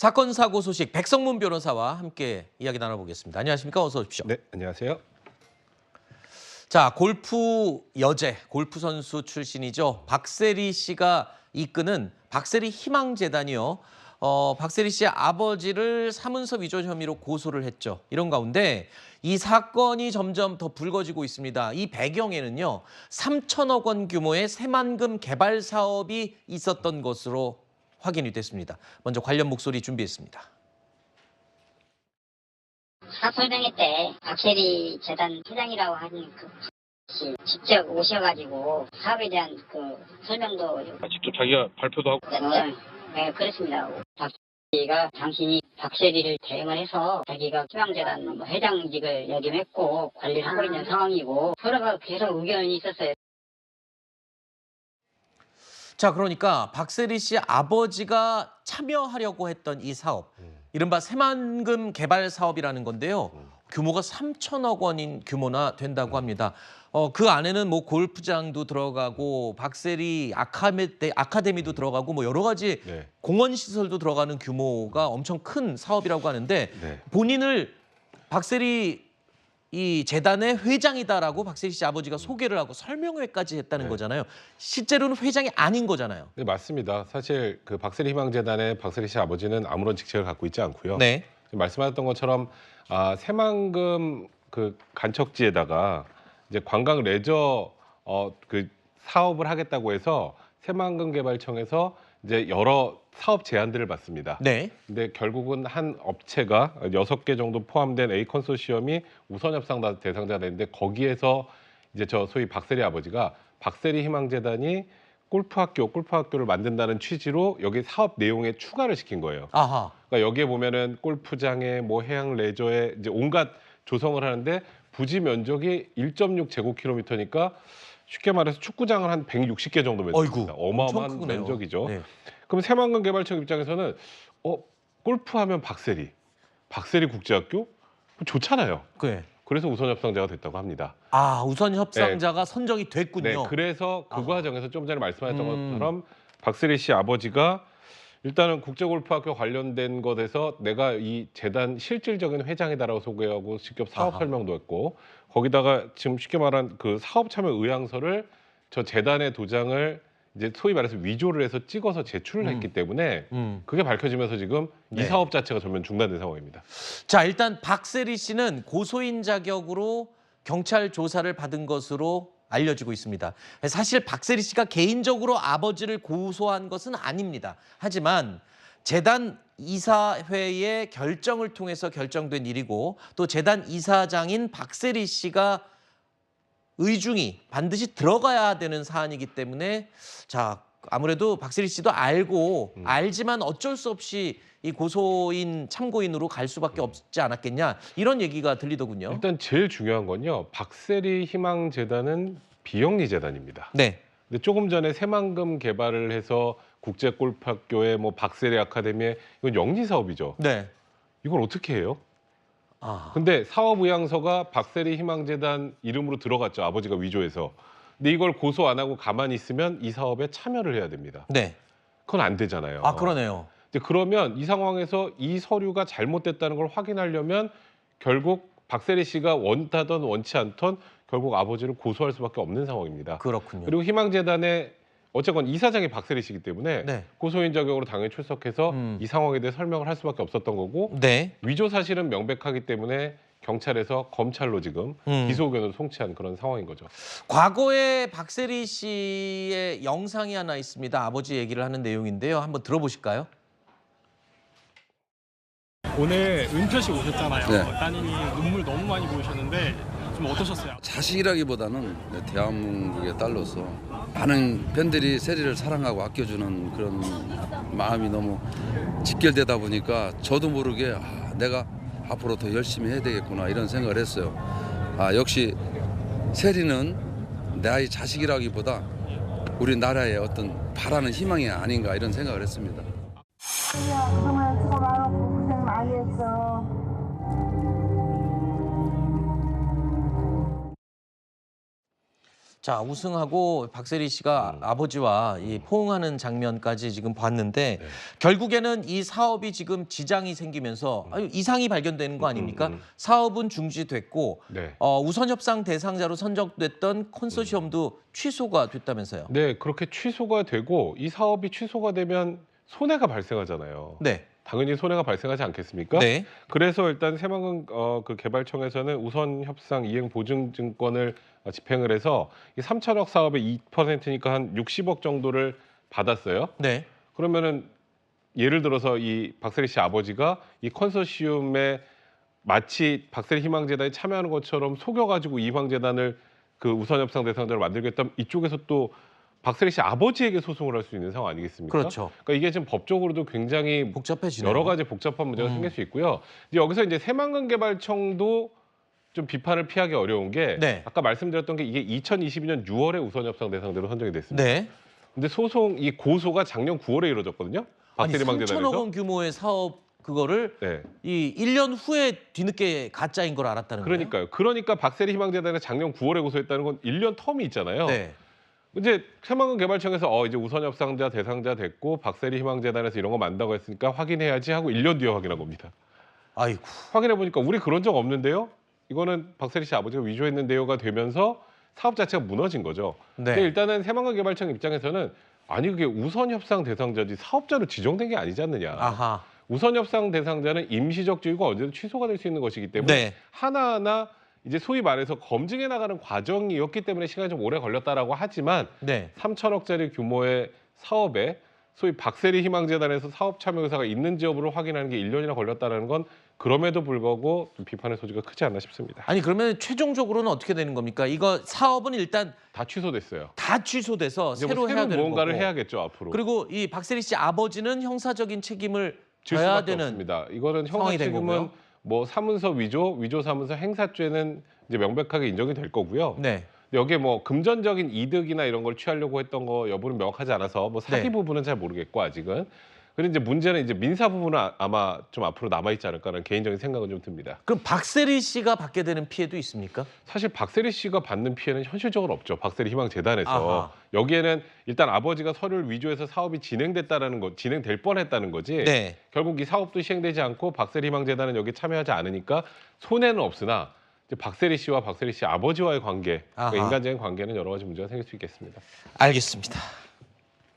사건 사고 소식 백성문 변호사와 함께 이야기 나눠보겠습니다. 안녕하십니까? 어서 오십시오. 네, 안녕하세요. 자, 골프 여제, 골프 선수 출신이죠. 박세리 씨가 이끄는 박세리 희망재단이요. 박세리 씨의 아버지를 사문서 위조 혐의로 고소를 했죠. 이런 가운데 이 사건이 점점 더 불거지고 있습니다. 이 배경에는요, 3천억 원 규모의 새만금 개발 사업이 있었던 것으로 확인이 됐습니다. 먼저 관련 목소리 준비했습니다. 사설명예 때 박세리 재단 회장이라고 하는 그 씨 직접 오셔가지고 사업에 대한 그 설명도 직접 자기가 발표도 하고. 네, 그렇습니다. 박세리가 당신이 박세리를 대응을 해서 자기가 희망재단 회장직을 역임했고 관리를 하고 있는 상황이고 서로가 계속 의견이 있었어요. 자, 그러니까 박세리 씨 아버지가 참여하려고 했던 이 사업, 이른바 새만금 개발 사업이라는 건데요. 규모가 3천억 원인 규모나 된다고 합니다. 그 안에는 뭐 골프장도 들어가고 박세리 아카데미도 들어가고 뭐 여러 가지 네. 공원 시설도 들어가는 규모가 엄청 큰 사업이라고 하는데 네. 본인을 박세리 이 재단의 회장이다라고 박세리 씨 아버지가 소개를 하고 설명회까지 했다는 네. 거잖아요. 실제로는 회장이 아닌 거잖아요. 네, 맞습니다. 사실 그 박세리 희망재단의 박세리 씨 아버지는 아무런 직책을 갖고 있지 않고요. 네. 지금 말씀하셨던 것처럼 새만금 그 간척지에다가 이제 관광 레저 그 사업을 하겠다고 해서 새만금 개발청에서 이제 여러 사업 제안들을 받습니다. 네. 근데 결국은 한 업체가 6개 정도 포함된 A 컨소시엄이 우선 협상 대상자가 됐는데 거기에서 이제 저 소위 박세리 아버지가 박세리 희망재단이 골프학교를 만든다는 취지로 여기 사업 내용에 추가를 시킨 거예요. 아하. 그러니까 여기에 보면은 골프장에 뭐 해양 레저에 이제 온갖 조성을 하는데 부지 면적이 1.6 제곱킬로미터니까 쉽게 말해서 축구장을 한 160개 정도 면적입니다. 어이구, 어마어마한 엄청 크네요. 면적이죠. 네. 그럼 새만금 개발청 입장에서는 골프하면 박세리 국제학교 좋잖아요. 그래. 그래서 우선 협상자가 됐다고 합니다. 아, 우선 협상자가 선정이 됐군요. 네, 그래서 그 아하. 과정에서 좀 전에 말씀하셨던 것처럼 박세리 씨 아버지가 일단은 국제골프학교 관련된 것에서 내가 이 재단 실질적인 회장이다라고 소개하고 직접 사업 아하. 설명도 했고 거기다가 지금 쉽게 말한 그 사업 참여 의향서를 저 재단의 도장을 이제 소위 말해서 위조를 해서 찍어서 제출을 했기 때문에 그게 밝혀지면서 지금 네. 이 사업 자체가 전면 중단된 상황입니다. 자, 일단 박세리 씨는 고소인 자격으로 경찰 조사를 받은 것으로 알려지고 있습니다. 사실 박세리 씨가 개인적으로 아버지를 고소한 것은 아닙니다. 하지만 재단 이사회의 결정을 통해서 결정된 일이고 또 재단 이사장인 박세리 씨가 의중이 반드시 들어가야 되는 사안이기 때문에 자, 아무래도 박세리 씨도 알지만 어쩔 수 없이 이 고소인 참고인으로 갈 수밖에 없지 않았겠냐 이런 얘기가 들리더군요. 일단 제일 중요한 건요. 박세리 희망재단은 비영리 재단입니다. 네. 근데 조금 전에 새만금 개발을 해서 국제골프학교에 뭐 박세리 아카데미에 이건 영리 사업이죠. 네. 이걸 어떻게 해요? 아. 근데 사업 의향서가 박세리 희망재단 이름으로 들어갔죠. 아버지가 위조해서. 근데 이걸 고소 안 하고 가만히 있으면 이 사업에 참여를 해야 됩니다. 네. 그건 안 되잖아요. 아, 그러네요. 근데 그러면 이 상황에서 이 서류가 잘못됐다는 걸 확인하려면 결국 박세리 씨가 원하던 원치 않던 결국 아버지를 고소할 수밖에 없는 상황입니다. 그렇군요. 그리고 희망재단의 어쨌건 이사장이 박세리 씨이기 때문에 네. 고소인 자격으로 당연히 출석해서 이 상황에 대해 설명을 할 수밖에 없었던 거고 네. 위조 사실은 명백하기 때문에 경찰에서 검찰로 지금 기소 의견을 송치한 그런 상황인 거죠. 과거에 박세리 씨의 영상이 하나 있습니다. 아버지 얘기를 하는 내용인데요. 한번 들어보실까요? 오늘 은퇴식 오셨잖아요. 네. 따님이 눈물 너무 많이 보이셨는데 좀 어떠셨어요? 자식이라기보다는 대한민국의 딸로서 많은 팬들이 세리를 사랑하고 아껴주는 그런 마음이 너무 직결되다 보니까 저도 모르게 내가 앞으로 더 열심히 해야 되겠구나 이런 생각을 했어요. 역시 세리는 내 아이 자식이라기보다 우리 나라의 어떤 바라는 희망이 아닌가 이런 생각을 했습니다. 그동안 수고 많았고 고생 많이 했어. 자, 우승하고 박세리 씨가 아버지와 이 포옹하는 장면까지 지금 봤는데 네. 결국에는 이 사업이 지금 지장이 생기면서 이상이 발견되는 거 아닙니까? 사업은 중지됐고 네. 우선협상 대상자로 선정됐던 컨소시엄도 취소가 됐다면서요. 네, 그렇게 취소가 되고 이 사업이 취소가 되면 손해가 발생하잖아요. 네. 당연히 손해가 발생하지 않겠습니까? 네. 그래서 일단 새만금 그 개발청에서는 우선 협상 이행 보증 증권을 집행을 해서 이 3천억 사업의 2%니까 한 60억 정도를 받았어요. 네. 그러면은 예를 들어서 이 박세리 씨 아버지가 이 컨소시엄에 마치 박세리 희망재단이 참여하는 것처럼 속여가지고 이황재단을 그 우선협상 대상자로 만들겠다면 이쪽에서 또 박세리 씨 아버지에게 소송을 할 수 있는 상황 아니겠습니까? 그렇죠. 그러니까 이게 지금 법적으로도 굉장히 복잡해지네요. 여러 가지 복잡한 문제가 생길 수 있고요. 이제 여기서 이제 새만금 개발청도 좀 비판을 피하기 어려운 게 네. 아까 말씀드렸던 게 이게 2022년 6월에 우선협상 대상자로 선정이 됐습니다. 네. 근데 소송 이 고소가 작년 9월에 이루어졌거든요. 아니, 박세리 3천억 망재단에서. 원 규모의 사업 그거를 네. 이 1년 후에 뒤늦게 가짜인 걸 알았다는 거예요. 그러니까요. 그러니까 박세리 희망재단이 작년 9월에 고소했다는 건 1년 텀이 있잖아요. 네. 이제 새만금 개발청에서 이제 우선협상자 대상자 됐고 박세리 희망재단에서 이런 거 만다고 했으니까 확인해야지 하고 1년 뒤에 확인한 겁니다. 아이고. 확인해 보니까 우리 그런 적 없는데요. 이거는 박세리 씨 아버지가 위조했는데요가 되면서 사업 자체가 무너진 거죠. 네. 근데 일단은 새만금 개발청 입장에서는 아니 그게 우선협상 대상자지 사업자로 지정된 게 아니지 않느냐. 아하. 우선협상 대상자는 임시적 지위고 언제든 취소가 될 수 있는 것이기 때문에 네. 하나하나 이제 소위 말해서 검증해 나가는 과정이었기 때문에 시간이 좀 오래 걸렸다라고 하지만 네. 3천억짜리 규모의 사업에 소위 박세리 희망재단에서 사업 참여 의사가 있는지 여부를 확인하는 게 1년이나 걸렸다는 건 그럼에도 불구하고 좀 비판의 소지가 크지 않나 싶습니다. 아니 그러면 최종적으로는 어떻게 되는 겁니까? 이거 사업은 일단 다 취소됐어요. 다 취소돼서 이제 새로 뭐 해야 되는 무언가를 거고. 해야겠죠 앞으로. 그리고 이 박세리 씨 아버지는 형사적인 책임을 질 져야 수밖에 되는 없습니다. 이거는 형사 상황이 된 책임은 거고요. 뭐 사문서 위조 사문서 행사죄는 이제 명백하게 인정이 될 거고요. 네. 여기에 뭐 금전적인 이득이나 이런 걸 취하려고 했던 거 여부는 명확하지 않아서 뭐 사기 네. 부분은 잘 모르겠고 아직은. 그리고 이제 문제는 이제 민사 부분은 아마 좀 앞으로 남아 있지 않을까라는 개인적인 생각은 좀 듭니다. 그럼 박세리 씨가 받게 되는 피해도 있습니까? 사실 박세리 씨가 받는 피해는 현실적으로 없죠. 박세리 희망재단에서. 아하. 여기에는 일단 아버지가 서류를 위조해서 사업이 진행됐다라는 거, 진행될 뻔했다는 거지. 네. 결국 이 사업도 시행되지 않고 박세리 희망재단은 여기 참여하지 않으니까 손해는 없으나 이제 박세리 씨와 박세리 씨 아버지와의 관계, 아하. 그러니까 인간적인 관계는 여러 가지 문제가 생길 수 있겠습니다. 알겠습니다.